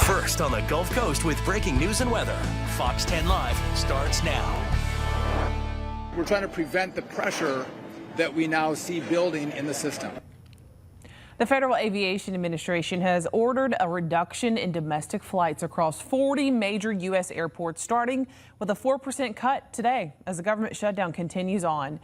First on the Gulf Coast with breaking news and weather. Fox 10 Live starts now. We're trying to prevent the pressure that we now see building in the system. The Federal Aviation Administration has ordered a reduction in domestic flights across 40 major U.S. airports, starting with a 4% cut today as the government shutdown continues on.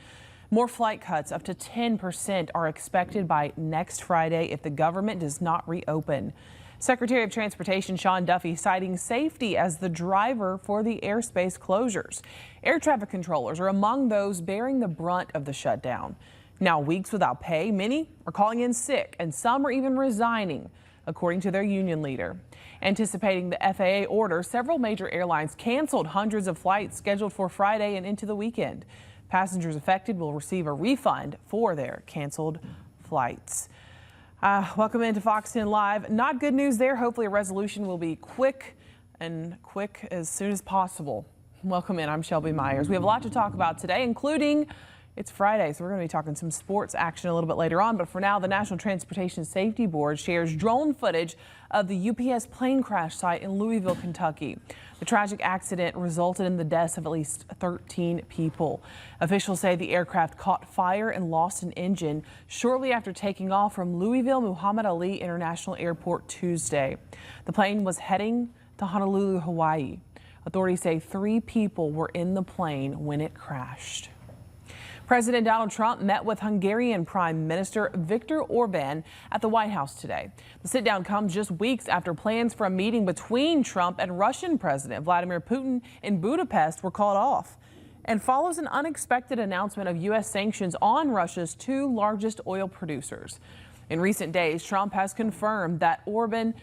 More flight cuts, up to 10%, are expected by next Friday if the government does not reopen. Secretary of Transportation Sean Duffy citing safety as the driver for the airspace closures. Air traffic controllers are among those bearing the brunt of the shutdown. Now, weeks without pay, many are calling in sick and some are even resigning, according to their union leader. Anticipating the FAA order, several major airlines canceled hundreds of flights scheduled for Friday and into the weekend. Passengers affected will receive a refund for their canceled flights. Welcome into Fox 10 Live. Not good news there. Hopefully a resolution will be quick as soon as possible. Welcome in. I'm Shelby Myers. We have a lot to talk about today, including it's Friday, so we're going to be talking some sports action a little bit later on. But for now, the National Transportation Safety Board shares drone footage of the UPS plane crash site in Louisville, Kentucky. The tragic accident resulted in the deaths of at least 13 people. Officials say the aircraft caught fire and lost an engine shortly after taking off from Louisville Muhammad Ali International Airport Tuesday. The plane was heading to Honolulu, Hawaii. Authorities say 3 people were in the plane when it crashed. President Donald Trump met with Hungarian Prime Minister Viktor Orban at the White House today. The sit-down comes just weeks after plans for a meeting between Trump and Russian President Vladimir Putin in Budapest were called off, and follows an unexpected announcement of U.S. sanctions on Russia's 2 largest oil producers. In recent days, Trump has confirmed that Orban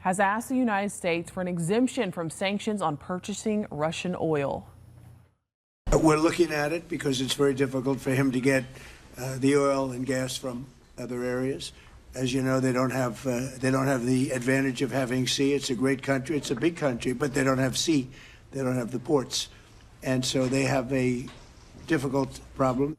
has asked the United States for an exemption from sanctions on purchasing Russian oil. We're looking at it because it's very difficult for him to get the oil and gas from other areas. As you know, they don't have the advantage of having sea. It's a great country. It's a big country, but they don't have sea. They don't have the ports. And so they have a difficult problem.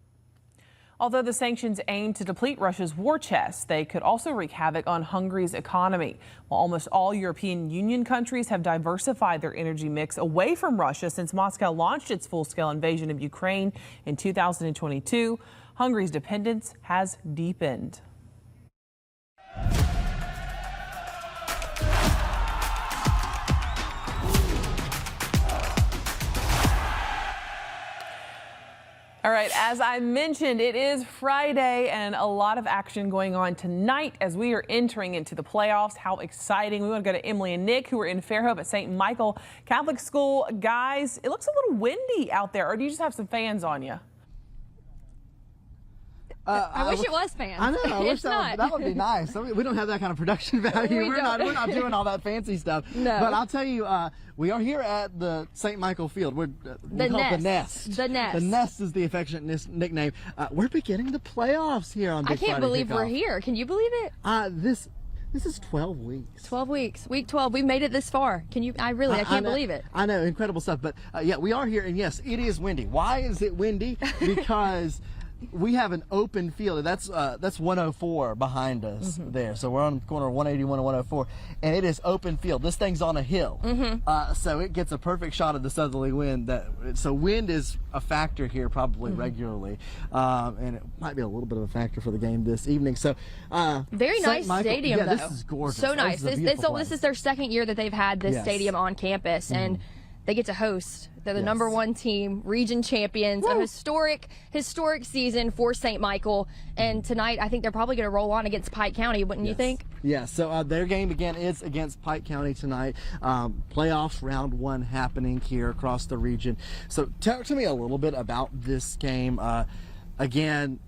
Although the sanctions aim to deplete Russia's war chest, they could also wreak havoc on Hungary's economy. While almost all European Union countries have diversified their energy mix away from Russia since Moscow launched its full-scale invasion of Ukraine in 2022, Hungary's dependence has deepened. All right, as I mentioned, it is Friday and a lot of action going on tonight as we are entering into the playoffs. How exciting. We want to go to Emily and Nick, who are in Fairhope at St. Michael Catholic School. Guys, it looks a little windy out there, or do you just have some fans on you? I wish it was fans. I know. I wish it's not. that would be nice. I mean, we don't have that kind of production value. We're not doing all that fancy stuff. No. But I'll tell you, we are here at the St. Michael Field. We call it the Nest. The Nest. The Nest is the affectionate nickname. We're beginning the playoffs here on Big Friday. I can't believe kickoff. we're here. Can you believe it? This is 12 weeks. 12 weeks. Week 12. We've made it this far. Can you? I can't believe it. I know. Incredible stuff. But yeah, we are here. And yes, it is windy. Why is it windy? Because we have an open field. That's 104 behind us there. So we're on the corner of 181 and 104, and it is open field. This thing's on a hill, so it gets a perfect shot of the southerly wind. So wind is a factor here probably regularly, and it might be a little bit of a factor for the game this evening. So very nice stadium, though. This is gorgeous. So nice. This is their second year that they've had this stadium on campus, and they get to host. They're the number 1 team, region champions, a historic season for St. Michael. And tonight, I think they're probably going to roll on against Pike County, wouldn't you think? Yeah, so their game again is against Pike County tonight. Playoffs round 1 happening here across the region. So talk to me a little bit about this game. Again,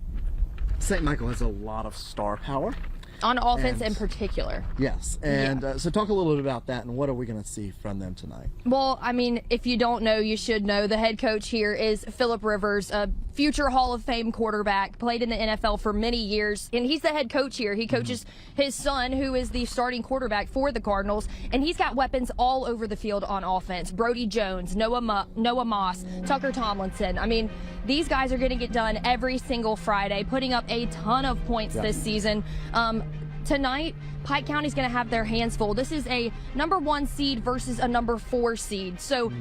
St. Michael has a lot of star power. On offense in particular. Yes, and so talk a little bit about that, and what are we going to see from them tonight? Well, I mean, if you don't know, you should know. The head coach here is Philip Rivers, a future Hall of Fame quarterback, played in the NFL for many years, and he's the head coach here. He coaches his son, who is the starting quarterback for the Cardinals, and he's got weapons all over the field on offense. Brody Jones, Noah Moss, Tucker Tomlinson. I mean, these guys are going to get done every single Friday, putting up a ton of points this season. tonight, Pike County's going to have their hands full. This is a number 1 seed versus a number 4 seed. So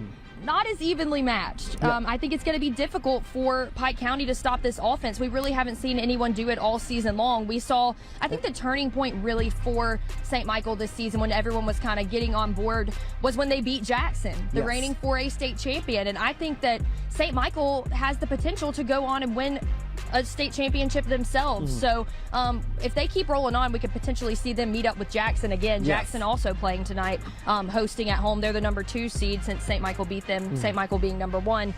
not as evenly matched. I think it's going to be difficult for Pike County to stop this offense. We really haven't seen anyone do it all season long. We saw, I think the turning point really for St. Michael this season, when everyone was kind of getting on board, was when they beat Jackson, the reigning 4A state champion. And I think that St. Michael has the potential to go on and win a state championship themselves. So if they keep rolling on, we could potentially see them meet up with Jackson again. Jackson also playing tonight, hosting at home. They're the number 2 seed since St. Michael beat them, St. Michael being number 1.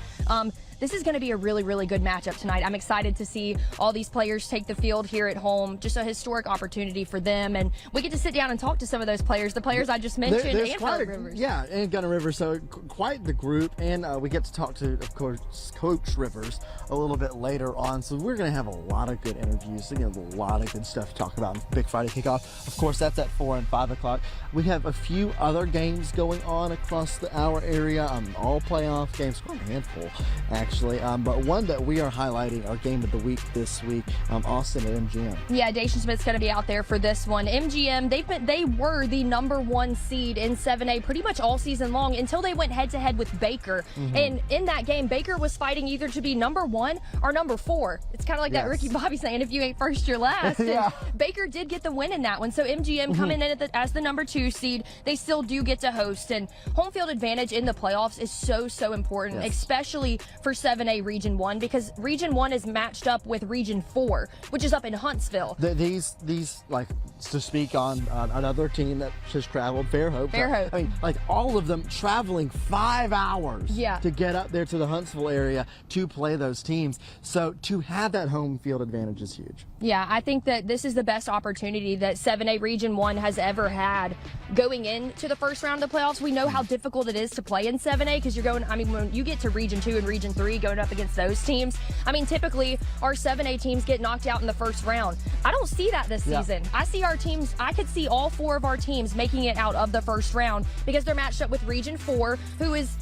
This is going to be a really, really good matchup tonight. I'm excited to see all these players take the field here at home. Just a historic opportunity for them. And we get to sit down and talk to some of those players, the players I just mentioned, and Phillip Rivers. Yeah, and Gunner Rivers. So quite the group. And we get to talk to, of course, Coach Rivers a little bit later on. So we're going to have a lot of good interviews. A lot of good stuff to talk about in Big Friday Kickoff. Of course, that's at 4 and 5 o'clock. We have a few other games going on across our area. All playoff games. Quite a handful, actually. But one that we are highlighting, our game of the week this week, Austin at MGM. Yeah, Dacian Smith's going to be out there for this one. MGM, they were the number 1 seed in 7A pretty much all season long until they went head-to-head with Baker. And in that game, Baker was fighting either to be number 1 or number 4. It's kind of like that Ricky Bobby saying, if you ain't first, you're last. And Baker did get the win in that one. So MGM coming in as the number 2 seed, they still do get to host. And home field advantage in the playoffs is so important, especially for 7A Region 1, because Region 1 is matched up with Region 4, which is up in Huntsville. These like, to speak on another team that has traveled, Fairhope. I mean, like, all of them traveling 5 hours to get up there to the Huntsville area to play those teams. So to have that home field advantage is huge. Yeah, I think that this is the best opportunity that 7A Region 1 has ever had going into the first round of the playoffs. We know how difficult it is to play in 7A because you're going, I mean, when you get to Region 2 and Region 3 going up against those teams, I mean, typically our 7A teams get knocked out in the first round. I don't see that this season. I see our teams, I could see all 4 of our teams making it out of the first round because they're matched up with Region 4, who is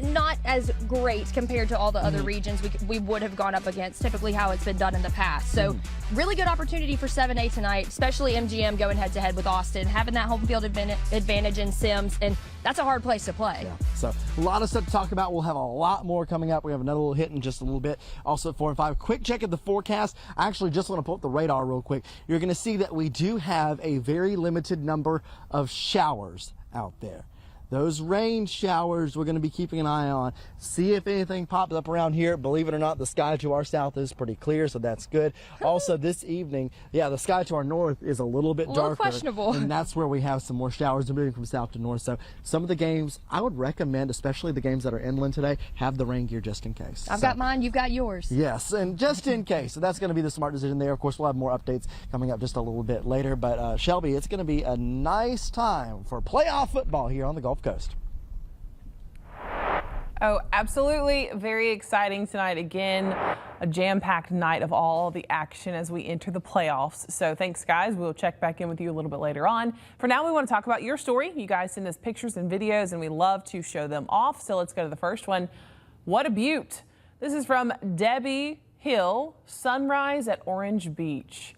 not as great compared to all the other regions we would have gone up against, typically how it's been done in the past. So really good opportunity for 7A tonight, especially MGM going head-to-head with Austin, having that home field advantage in Sims, and that's a hard place to play. So a lot of stuff to talk about. We'll have a lot more coming up. We have another little hit in just a little bit. Also at 4 and 5. Quick check of the forecast. I actually just want to pull up the radar real quick. You're going to see that we do have a very limited number of showers out there. Those rain showers we're going to be keeping an eye on. See if anything pops up around here. Believe it or not, the sky to our south is pretty clear, so that's good. Also this evening, the sky to our north is a little bit darker. Questionable. And that's where we have some more showers moving from south to north. So some of the games, I would recommend, especially the games that are inland today, have the rain gear just in case. I've got mine, you've got yours. Yes, and just in case. So that's going to be the smart decision there. Of course, we'll have more updates coming up just a little bit later. But Shelby, it's going to be a nice time for playoff football here on the Gulf Coast. Oh, absolutely. Very exciting tonight. Again, a jam-packed night of all the action as we enter the playoffs. So thanks, guys. We'll check back in with you a little bit later on. For now, we want to talk about your story. You guys send us pictures and videos, and we love to show them off. So let's go to the first one. What a beaut. This is from Debbie Hill, sunrise at Orange Beach.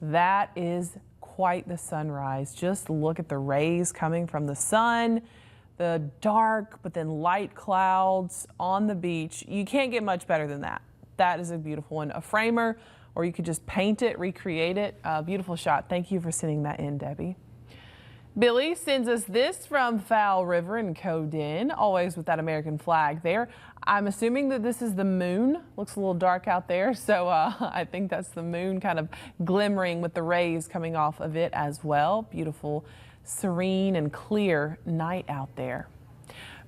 That is quite the sunrise. Just look at the rays coming from the sun, the dark but then light clouds on the beach. You can't get much better than that. That is a beautiful one. A framer, or you could just paint it, recreate it. Beautiful shot. Thank you for sending that in, Debbie. Billy sends us this from Fowl River in Coden, always with that American flag there. I'm assuming that this is the moon. Looks a little dark out there, so I think that's the moon kind of glimmering with the rays coming off of it as well. Beautiful, serene and clear night out there.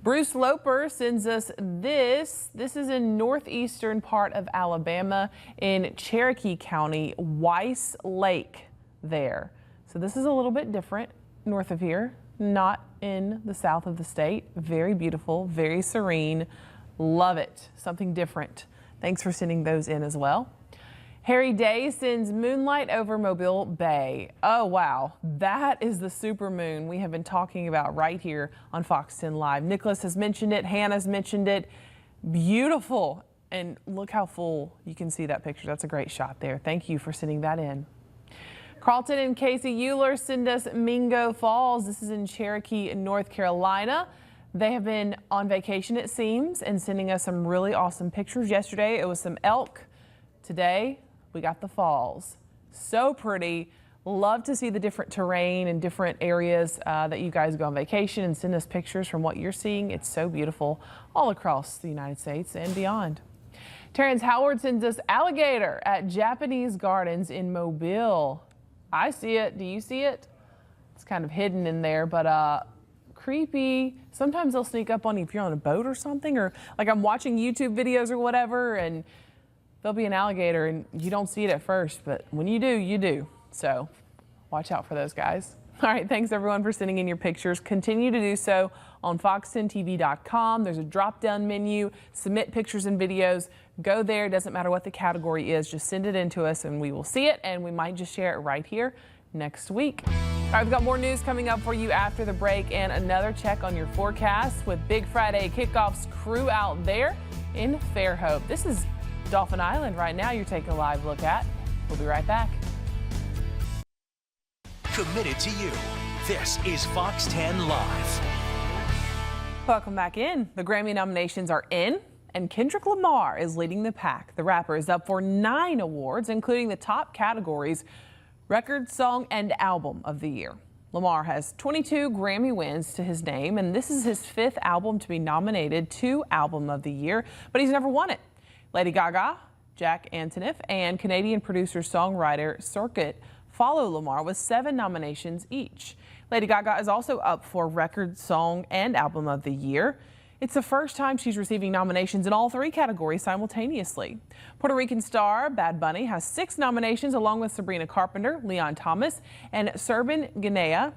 Bruce Loper sends us this. This is in northeastern part of Alabama in Cherokee County, Weiss Lake there. So this is a little bit different north of here, not in the south of the state. Very beautiful, very serene. Love it. Something different. Thanks for sending those in as well. Harry Day sends moonlight over Mobile Bay. Oh, wow. That is the super moon we have been talking about right here on Fox 10 Live. Nicholas has mentioned it. Hannah's mentioned it. Beautiful. And look how full you can see that picture. That's a great shot there. Thank you for sending that in. Carlton and Casey Euler send us Mingo Falls. This is in Cherokee, North Carolina. They have been on vacation, it seems, and sending us some really awesome pictures. Yesterday, it was some elk. Today, we got the falls. So pretty. Love to see the different terrain and different areas that you guys go on vacation and send us pictures from what you're seeing. It's so beautiful all across the United States and beyond. Terrence Howard sends us alligator at Japanese Gardens in Mobile. I see it. Do you see it? It's kind of hidden in there, but creepy. Sometimes they'll sneak up on you if you're on a boat or something, or like I'm watching YouTube videos or whatever, and there'll be an alligator and you don't see it at first, but when you do, you do. So watch out for those guys. All right, thanks everyone for sending in your pictures. Continue to do so on fox10tv.com. There's a drop-down menu. Submit pictures and videos. Go there. It doesn't matter what the category is. Just send it in to us and we will see it, and we might just share it right here next week. All right, we've got more news coming up for you after the break and another check on your forecast with Big Friday Kickoff's crew out there in Fairhope. This is Dauphin Island right now you're taking a live look at. We'll be right back. Committed to you. This is Fox 10 Live. Welcome back in. The Grammy nominations are in, and Kendrick Lamar is leading the pack. The rapper is up for 9 awards, including the top categories: Record, Song, and Album of the Year. Lamar has 22 Grammy wins to his name, and this is his 5th album to be nominated to Album of the Year, but he's never won it. Lady Gaga, Jack Antonoff, and Canadian producer-songwriter Circuit follow Lamar with 7 nominations each. Lady Gaga is also up for Record, Song, and Album of the Year. It's the first time she's receiving nominations in all 3 categories simultaneously. Puerto Rican star Bad Bunny has 6 nominations along with Sabrina Carpenter, Leon Thomas, and Serban Ghenea.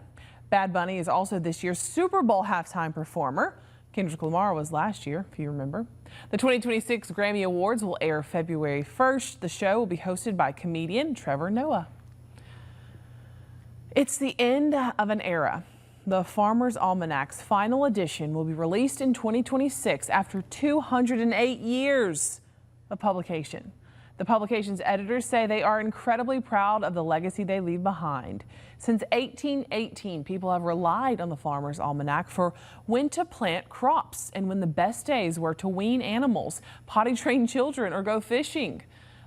Bad Bunny is also this year's Super Bowl halftime performer. Kendrick Lamar was last year, if you remember. The 2026 Grammy Awards will air February 1st. The show will be hosted by comedian Trevor Noah. It's the end of an era. The Farmer's Almanac's final edition will be released in 2026 after 208 years of publication. The publication's editors say they are incredibly proud of the legacy they leave behind. Since 1818, people have relied on the Farmer's Almanac for when to plant crops and when the best days were to wean animals, potty train children, or go fishing.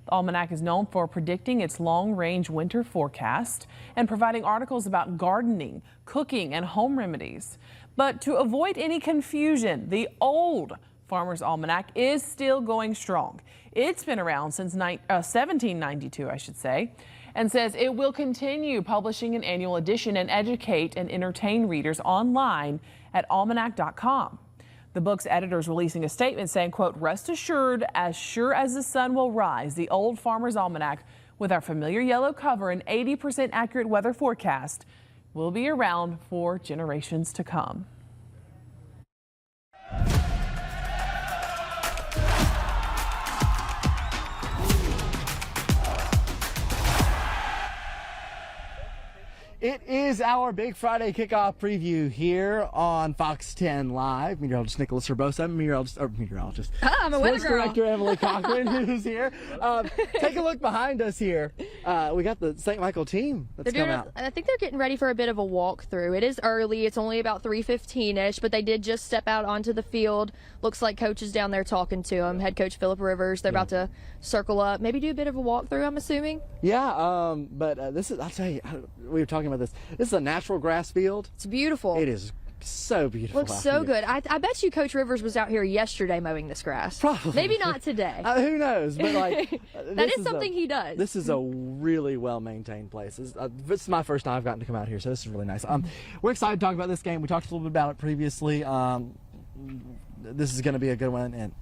The Almanac is known for predicting its long-range winter forecast and providing articles about gardening, cooking, and home remedies. But to avoid any confusion, the old Farmer's Almanac is still going strong. It's been around since 1792, I should say, and says it will continue publishing an annual edition and educate and entertain readers online at almanac.com. The book's editors releasing a statement saying, quote, "Rest assured as the sun will rise, the old Farmer's Almanac with our familiar yellow cover and 80% accurate weather forecast will be around for generations to come." It is our Big Friday kickoff preview here on Fox 10 Live. Meteorologist Nicholas Herbosa, meteorologist. I'm a weather Sports girl. Director Emily Cochran, who's here. Take a look behind us here. We got the St. Michael team that's come out. I think they're getting ready for a bit of a walkthrough. It is early. It's only about 3:15ish, but they did just step out onto the field. Looks like coach is down there talking to them. Head coach Philip Rivers. They're about to circle up, maybe do a bit of a walkthrough, I'm assuming. Yeah, but this is, I'll tell you, we were talking about this. This is a natural grass field. It's beautiful. It is so beautiful. Looks out so here. good. I bet you Coach Rivers was out here yesterday mowing this grass. Probably. Maybe not today. Who knows? But like, That is something he does. This is a really well-maintained place. This is my first time I've gotten to come out here, so this is really nice. We're excited to talk about this game. We talked a little bit about it previously. This is going to be a good one, and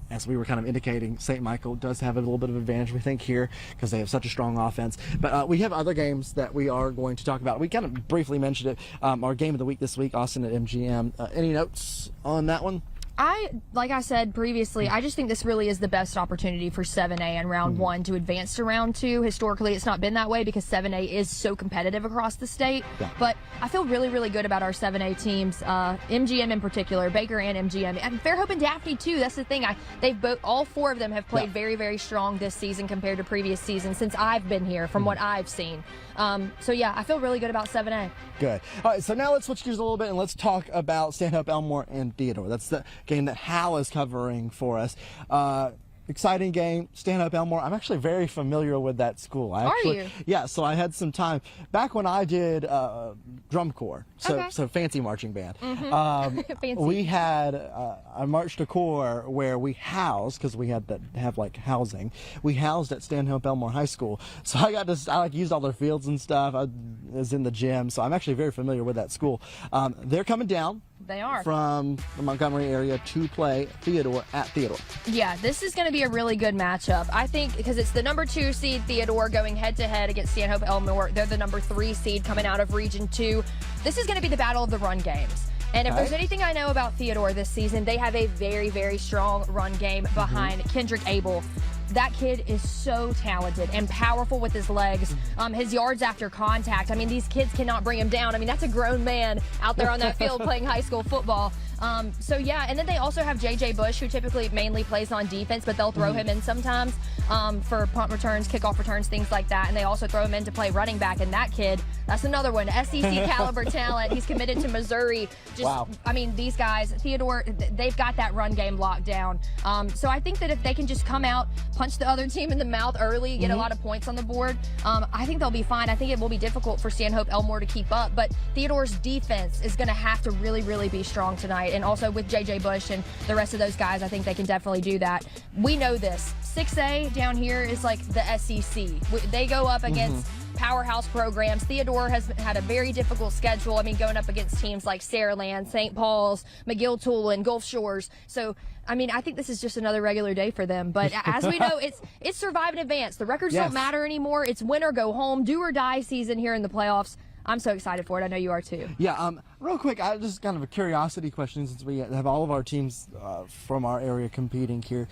as we were kind of indicating, St. Michael does have a little bit of advantage, we think, here because they have such a strong offense. But we have other games that we are going to talk about. We kind of briefly mentioned it. Our game of the week this week, Austin at MGM. Any notes on that one? Like I said previously, I just think this really is the best opportunity for 7A in round one to advance to round two. Historically, it's not been that way because 7A is so competitive across the state. Yeah. But I feel really, really good about our 7A teams, MGM in particular, Baker and MGM, and Fairhope and Daphne too. That's the thing. All four of them have played very, very strong this season compared to previous seasons since I've been here, from what I've seen. So yeah, I feel really good about 7A. Good. All right, so now let's switch gears a little bit and let's talk about Stanhope, Elmore, and Theodore. That's the game that Hal is covering for us. Exciting game, Stanhope, Elmore. I'm actually very familiar with that school. Are you? Yeah, so I had some time back when I did drum corps, so fancy marching band. Fancy. We had a march to corps where we housed, because we had to have like housing. We housed at Stanhope Elmore High School, so I used all their fields and stuff. I was in the gym, so I'm actually very familiar with that school. They're coming down. They are. From the Montgomery area to play Theodore at Theodore. Yeah, this is going to be a really good matchup. I think because it's the number 2 seed Theodore going head-to-head against Stanhope Elmore. They're the number 3 seed coming out of Region 2. This is going to be the battle of the run games. And if there's anything I know about Theodore this season, they have a very, very strong run game behind Kendrick Abel. That kid is so talented and powerful with his legs. His yards after contact, I mean, these kids cannot bring him down. I mean, that's a grown man out there on that field playing high school football. So yeah, and then they also have JJ Bush, who typically mainly plays on defense, but they'll throw him in sometimes for punt returns, kickoff returns, things like that. And they also throw him in to play running back. And that kid, that's another one, SEC caliber talent. He's committed to Missouri. Wow. I mean, these guys, Theodore, they've got that run game locked down. So I think that if they can just come out, punch the other team in the mouth early, get a lot of points on the board, I think they'll be fine. I think it will be difficult for Stanhope Elmore to keep up, but Theodore's defense is going to have to really, really be strong tonight. And also with JJ Bush and the rest of those guys, I think they can definitely do that. We know this. 6A down here is like the SEC. They go up against powerhouse programs. Theodore has had a very difficult schedule. I mean, going up against teams like Saraland, St. Paul's, McGill-Toolen, Gulf Shores. So, I mean, I think this is just another regular day for them. But as we know, it's survive and advance. The records don't matter anymore. It's win or go home, do or die season here in the playoffs. I'm so excited for it. I know you are too. Yeah, real quick, I just kind of a curiosity question since we have all of our teams from our area competing here.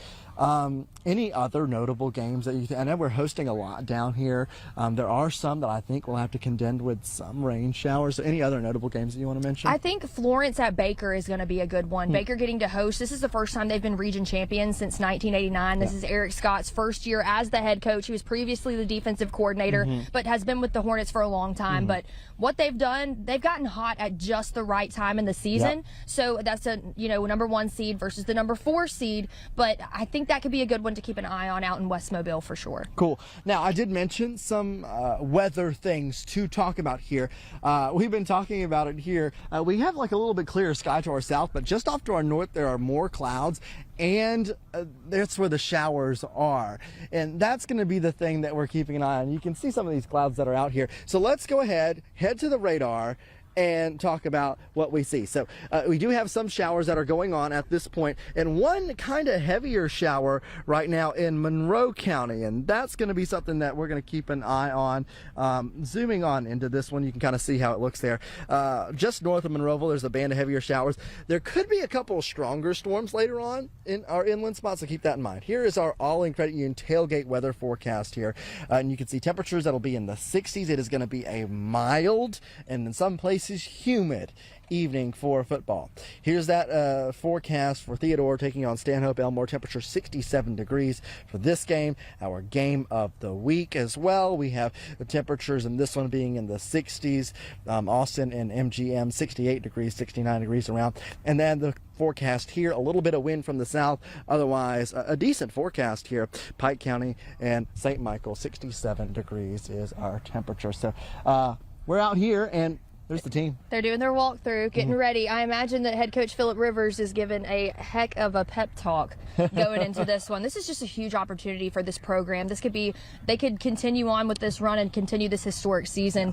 Any other notable games that I know we're hosting a lot down here. There are some that I think will have to contend with some rain showers. So any other notable games that you want to mention? I think Florence at Baker is going to be a good one. Baker getting to host. This is the first time they've been region champions since 1989. This is Eric Scott's first year as the head coach. He was previously the defensive coordinator, but has been with the Hornets for a long time. But what they've done, they've gotten hot at just the right time in the season. So that's a number 1 seed versus the number 4 seed. But I think that could be a good one to keep an eye on out in West Mobile for sure. Cool. Now, I did mention some weather things to talk about here. We've been talking about it here. We have like a little bit clearer sky to our south, but just off to our north, there are more clouds. And that's where the showers are. And that's going to be the thing that we're keeping an eye on. You can see some of these clouds that are out here. So let's go ahead, head to the radar, and talk about what we see. So we do have some showers that are going on at this point, and one kind of heavier shower right now in Monroe County, and that's going to be something that we're going to keep an eye on. Zooming on into this one, you can kind of see how it looks there. Just north of Monroeville, there's a band of heavier showers. There could be a couple of stronger storms later on in our inland spots, so keep that in mind. Here is our All-In Credit Union tailgate weather forecast here, and you can see temperatures that'll be in the 60s. It is going to be a mild, and in some places humid evening for football. Here's that forecast for Theodore taking on Stanhope Elmore. Temperature 67 degrees for this game. Our game of the week as well. We have the temperatures in this one being in the 60s. Austin and MGM 68 degrees, 69 degrees around. And then the forecast here, a little bit of wind from the south. Otherwise, a decent forecast here. Pike County and St. Michael, 67 degrees is our temperature. So we're out here, and there's the team. They're doing their walkthrough, getting ready. I imagine that head coach Philip Rivers is giving a heck of a pep talk going into this one. This is just a huge opportunity for this program. They could continue on with this run and continue this historic season.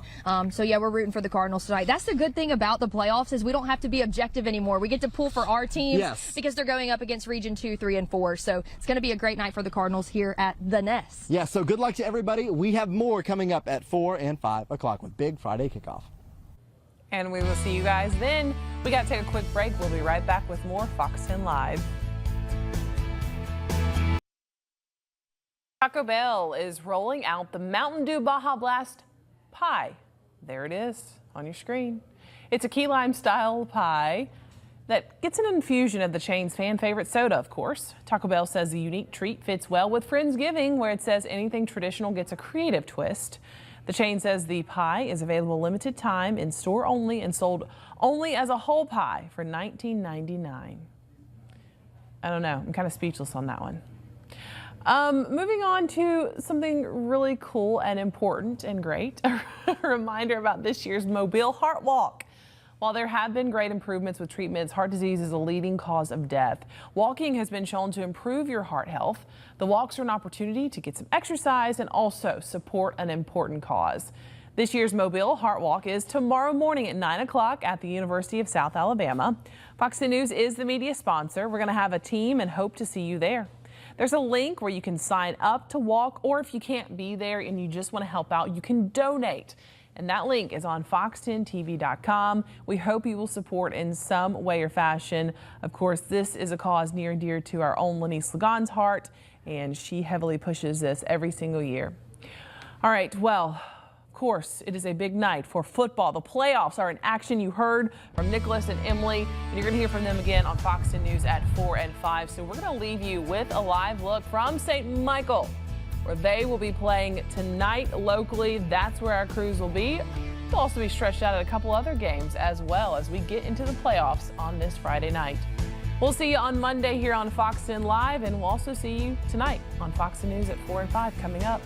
So yeah, we're rooting for the Cardinals tonight. That's the good thing about the playoffs is we don't have to be objective anymore. We get to pull for our teams because they're going up against Region 2, 3, and 4. So it's going to be a great night for the Cardinals here at the Nest. Yeah, so good luck to everybody. We have more coming up at 4 and 5 o'clock with Big Friday Kickoff. And we will see you guys then. We got to take a quick break. We'll be right back with more Fox 10 Live. Taco Bell is rolling out the Mountain Dew Baja Blast pie. There it is on your screen. It's a key lime style pie that gets an infusion of the chain's fan favorite soda, of course. Taco Bell says the unique treat fits well with Friendsgiving, where it says anything traditional gets a creative twist. The chain says the pie is available limited time in store only and sold only as a whole pie for $19.99. I don't know. I'm kind of speechless on that one. Moving on to something really cool and important and great. A reminder about this year's Mobile Heart Walk. While there have been great improvements with treatments, heart disease is a leading cause of death. Walking has been shown to improve your heart health. The walks are an opportunity to get some exercise and also support an important cause. This year's Mobile Heart Walk is tomorrow morning at 9 o'clock at the University of South Alabama. Fox 10 News is the media sponsor. We're going to have a team and hope to see you there. There's a link where you can sign up to walk, or if you can't be there and you just want to help out, you can donate. And that link is on fox10tv.com. We hope you will support in some way or fashion. Of course, this is a cause near and dear to our own Lenise Ligon's heart, and she heavily pushes this every single year. All right, well, of course, it is a big night for football. The playoffs are in action. You heard from Nicholas and Emily, and you're going to hear from them again on Fox 10 News at 4 and 5. So we're going to leave you with a live look from St. Michael, where they will be playing tonight locally. That's where our crews will be. We'll also be stretched out at a couple other games as well as we get into the playoffs on this Friday night. We'll see you on Monday here on Fox 10 Live, and we'll also see you tonight on Fox 10 News at 4 and 5 coming up.